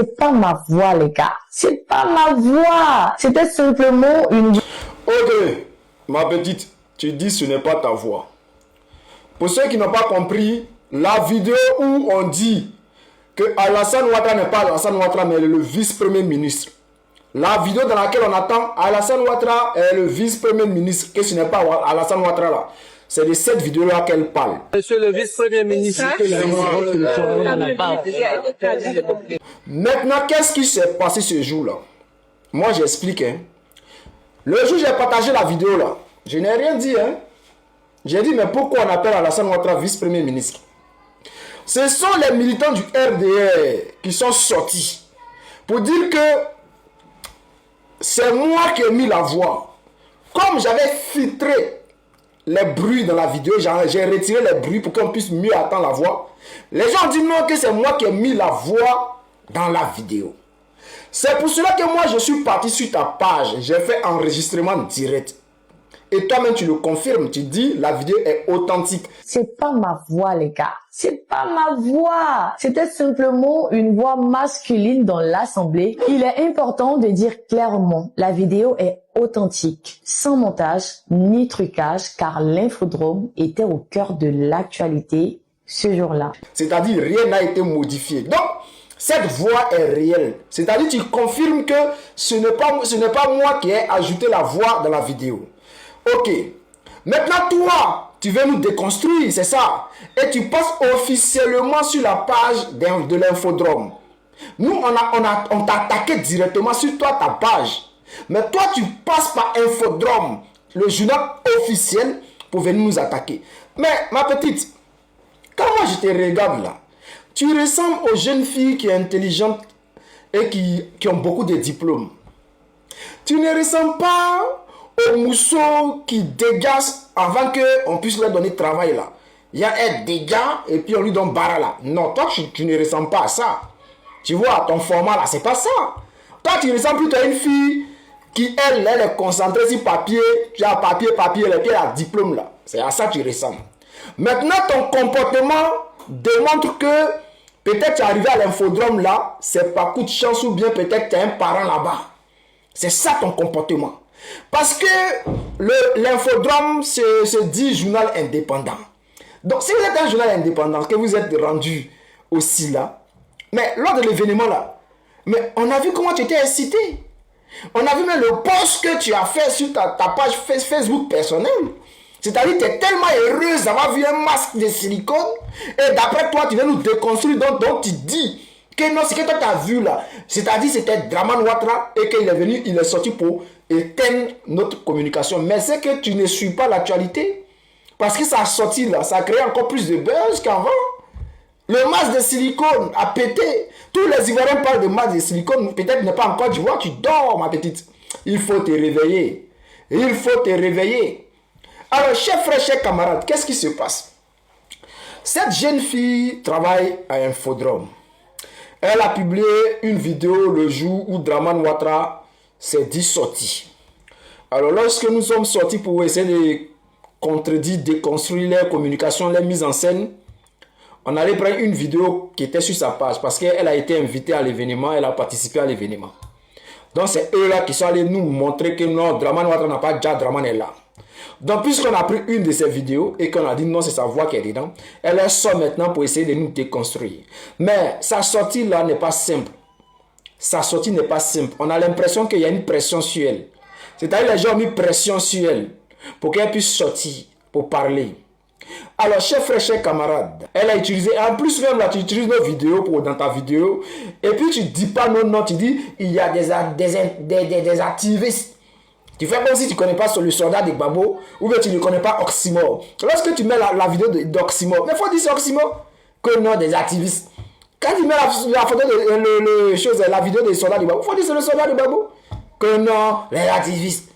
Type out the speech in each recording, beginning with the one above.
C'est pas ma voix, les gars. C'est pas ma voix. C'était simplement une... Ok, ma petite, tu dis ce n'est pas ta voix. Pour ceux qui n'ont pas compris, la vidéo où on dit que Alassane Ouattara n'est pas Alassane Ouattara, mais le vice-premier ministre. La vidéo dans laquelle on attend Alassane Ouattara est le vice-premier ministre, que ce n'est pas Alassane Ouattara là. C'est de cette vidéo-là qu'elle parle. Monsieur le vice-premier ministre. Maintenant, qu'est-ce qui s'est passé ce jour-là? Moi, j'explique. Hein. Le jour où j'ai partagé la vidéo là, je n'ai rien dit. Hein. J'ai dit, mais pourquoi on appelle Alassane Ouattara vice-premier ministre? Ce sont les militants du RDR qui sont sortis pour dire que c'est moi qui ai mis la voix. Comme j'avais filtré les bruits dans la vidéo, j'ai retiré les bruits pour qu'on puisse mieux entendre la voix. Les gens disent non, que c'est moi qui ai mis la voix dans la vidéo. C'est pour cela que moi je suis parti sur ta page. J'ai fait enregistrement direct. Et toi-même tu le confirmes, tu dis la vidéo est authentique. C'est pas ma voix, les gars. C'est pas ma voix. C'était simplement une voix masculine dans l'assemblée. Il est important de dire clairement, la vidéo est authentique, sans montage ni trucage, car l'infodrome était au cœur de l'actualité ce jour-là. C'est-à-dire rien n'a été modifié. Donc, cette voix est réelle. C'est-à-dire tu confirmes que ce n'est pas moi qui ai ajouté la voix dans la vidéo. Ok. Maintenant, toi, tu veux nous déconstruire, c'est ça. Et tu passes officiellement sur la page de l'infodrome. Nous, on t'a attaqué directement sur toi, ta page. Mais toi, tu passes par Infodrome, le journal officiel, pour venir nous attaquer. Mais, ma petite, quand moi je te regarde là, tu ressembles aux jeunes filles qui sont intelligentes et qui ont beaucoup de diplômes. Tu ne ressembles pas aux mousseaux qui dégagent avant qu'on puisse leur donner travail là. Il y a un dégât et puis on lui donne barre là. Non, toi tu ne ressembles pas à ça. Tu vois, ton format là, c'est pas ça. Toi tu ressembles plutôt à une fille qui elle est concentrée sur papier. Tu as papier, et puis elle a diplôme là. C'est à ça que tu ressembles. Maintenant ton comportement démontre que peut-être tu es arrivé à l'infodrome là, c'est pas coup de chance ou bien peut-être tu as un parent là-bas. C'est ça ton comportement. Parce que l'infodrome se dit journal indépendant. Donc si vous êtes un journal indépendant, que vous êtes rendu aussi là, mais lors de l'événement là, mais on a vu comment tu étais incité. On a vu même le post que tu as fait sur ta page Facebook personnelle. C'est-à-dire que tu es tellement heureuse d'avoir vu un masque de silicone et d'après toi tu viens nous déconstruire donc tu dis que non, ce que toi tu as vu là, c'est-à-dire c'était Draman Ouattara et qu'il est venu, il est sorti pour éteindre notre communication. Mais c'est que tu ne suis pas l'actualité. Parce que ça a sorti là, ça a créé encore plus de buzz qu'avant. Le masque de silicone a pété. Tous les Ivoiriens parlent de masque de silicone, peut-être n'est pas encore, tu vois, tu dors ma petite. Il faut te réveiller. Il faut te réveiller. Alors, chers frères, chers camarades, qu'est-ce qui se passe? Cette jeune fille travaille à Infodrome. Elle a publié une vidéo le jour où Draman Ouattara s'est dit sorti. Alors, lorsque nous sommes sortis pour essayer de contredire, déconstruire les communications, les mises en scène, on allait prendre une vidéo qui était sur sa page parce qu'elle a été invitée à l'événement, elle a participé à l'événement. Donc, c'est eux-là qui sont allés nous montrer que non, Draman Ouattara n'a pas déjà, Draman est là. Donc, puisqu'on a pris une de ces vidéos et qu'on a dit non, c'est sa voix qui est dedans, elle sort maintenant pour essayer de nous déconstruire. Mais sa sortie là n'est pas simple. Sa sortie n'est pas simple. On a l'impression qu'il y a une pression sur elle. C'est-à-dire les gens ont mis pression sur elle pour qu'elle puisse sortir, pour parler. Alors, chers frères, chers camarades, elle a utilisé, en plus même là, tu utilises nos vidéos dans ta vidéo, et puis tu dis pas non, tu dis, il y a des activistes. Tu fais comme si tu ne connais pas le soldat de Gbagbo, ou que tu ne connais pas Oxymore. Lorsque tu mets la vidéo d'Oxymore, mais il faut dire c'est Oxymore, que non, des activistes. Quand tu mets la photo la vidéo des soldats de Gbagbo, il faut dire c'est le soldat de Gbagbo, que non, les activistes.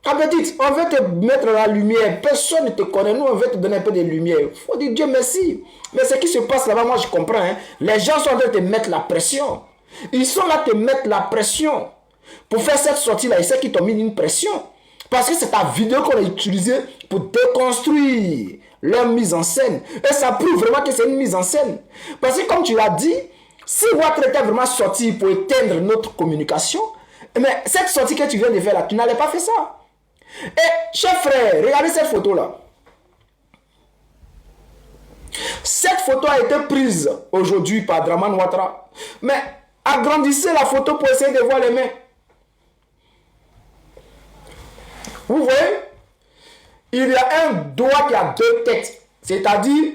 Ta petite, on veut te mettre la lumière. Personne ne te connaît. Nous, on veut te donner un peu de lumière. Il faut dire Dieu merci. Mais ce qui se passe là-bas, moi, je comprends. Hein. Les gens sont en train de te mettre la pression. Ils sont là te mettre la pression. Pour faire cette sortie-là, ils savent qu'ils t'ont mis une pression. Parce que c'est ta vidéo qu'on a utilisée pour déconstruire leur mise en scène. Et ça prouve vraiment que c'est une mise en scène. Parce que comme tu l'as dit, Si votre était vraiment sorti pour éteindre notre communication, mais cette sortie que tu viens de faire là, tu n'allais pas faire ça. Et chers frères, regardez cette photo-là. Cette photo a été prise aujourd'hui par Draman Ouattara. Mais agrandissez la photo pour essayer de voir les mains. Vous voyez? Il y a un doigt qui a deux têtes. C'est-à-dire,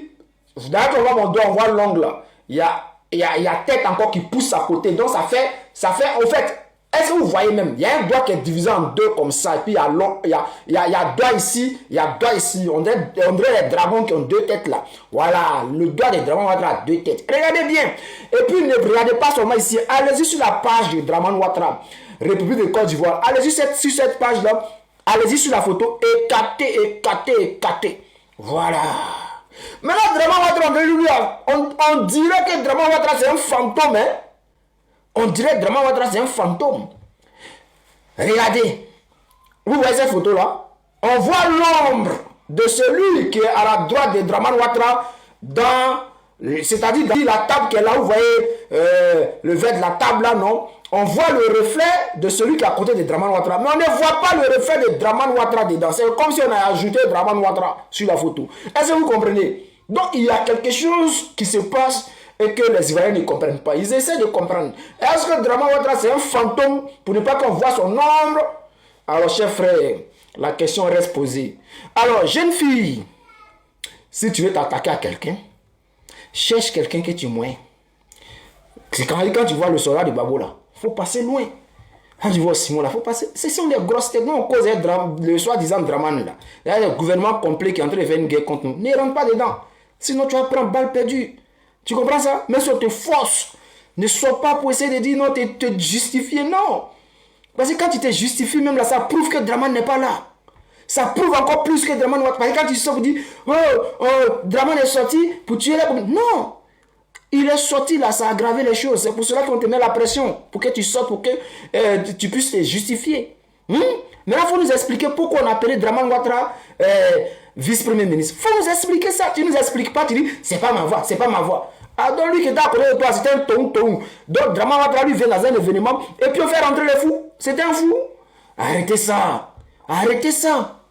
d'ailleurs, on voit mon doigt, on voit l'ongle là. Il y a tête encore qui pousse à côté. Donc ça fait en fait, est-ce que vous voyez même? Il y a un doigt qui est divisé en deux comme ça. Et puis il y a doigt ici, il y a doigt ici. On dirait les dragons qui ont deux têtes là. Voilà, le doigt des dragons Ouattara a deux têtes. Regardez bien. Et puis ne regardez pas seulement ici. Allez-y sur la page de Draman Ouattara, République de Côte d'Ivoire. Allez-y sur cette page là. Allez-y sur la photo. Écartez. Voilà. Maintenant, Draman Ouattara, on dirait que Draman Ouattara c'est un fantôme. Hein? On dirait que Draman Ouattara c'est un fantôme. Regardez. Vous voyez cette photo-là? On voit l'ombre de celui qui est à la droite de Draman Ouattara c'est-à-dire dans la table qui est là, vous voyez le verre de la table là, non? On voit le reflet de celui qui est à côté de Draman Ouattara. Mais on ne voit pas le reflet de Draman Ouattara dedans. C'est comme si on a ajouté Draman Ouattara sur la photo. Est-ce que vous comprenez? Donc il y a quelque chose qui se passe et que les Ivoiriens ne comprennent pas. Ils essaient de comprendre. Est-ce que Draman Ouattara c'est un fantôme pour ne pas qu'on voit son ombre? Alors chers frères, la question reste posée. Alors jeune fille, si tu veux t'attaquer à quelqu'un, cherche quelqu'un que tu moins. C'est quand tu vois le soldat de Babo là, faut passer loin. Quand tu vois Simon là, faut passer. Ce sont des grosses têtes. Nous on cause le soi-disant Draman là. Il y a le gouvernement complet qui est en train de faire une guerre contre nous. Ne rentre pas dedans. Sinon tu vas prendre balle perdue. Tu comprends ça? Même si on te force, ne sois pas pour essayer de dire non, te justifier. Non. Parce que quand tu te justifies même là, ça prouve que Draman n'est pas là. Ça prouve encore plus que Draman Ouattara. Parce que quand tu sors, vous dites, Draman est sorti pour tuer la commune. Non. Il est sorti là, ça a aggravé les choses. C'est pour cela qu'on te met la pression. Pour que tu sortes, pour que tu puisses te justifier. Maintenant, il faut nous expliquer pourquoi on a appelé Draman Ouattara vice-premier ministre. Il faut nous expliquer ça. Tu ne nous expliques pas, tu dis, c'est pas ma voix, c'est pas ma voix. Ah, donc lui qui était à côté de toi, c'était un ton. Donc Draman Ouattara lui vient dans un événement et puis on fait rentrer les fous. C'était un fou. Arrêtez ça. Arrêtez ça.